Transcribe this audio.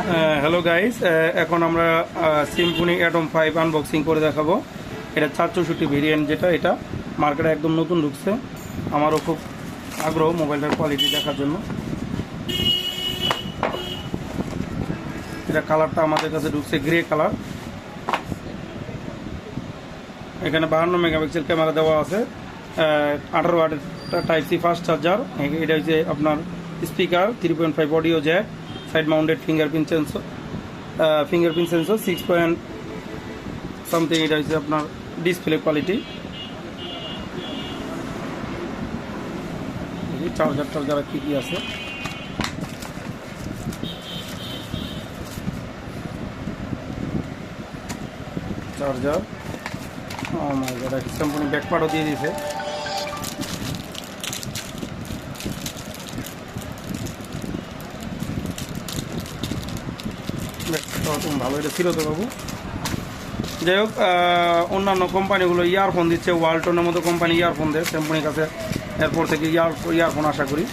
Hello guys, এখন আমরা Symphony atom 5 unboxing করে দেখাবো। এটা 464 ভেরিয়েন্ট, যেটা এটা মার্কেটে একদম নতুন ঢুকছে। আমারও খুব আগ্রহ মোবাইলটার কোয়ালিটি দেখার জন্য। এটা কালারটা আমাদের কাছে ঢুকছে গ্রে কালার। এখানে 52 মেগাপিক্সেল ক্যামেরা দেওয়া আছে, 18 ওয়াটের টাইপ সি ফাস্ট চার্জার। এটা হচ্ছে আপনার speaker, 3.5 audio Jack, side mounted fingerprint sensor 6 point something. এটা হচ্ছে আপনার ডিসপ্লে কোয়ালিটি। চার্জার কি কি আছে, চার্জার কোম্পানি ব্যাকপার্টও দিয়ে দিয়েছে। ভালো, এটা ছিল তো বাবু। যাই হোক, অন্যান্য কোম্পানিগুলো ইয়ারফোন দিচ্ছে, ওয়ালটনের মতো কোম্পানি ইয়ারফোন দেয়। কোম্পানির কাছে এরপর থেকে ইয়ারফোন আশা করি।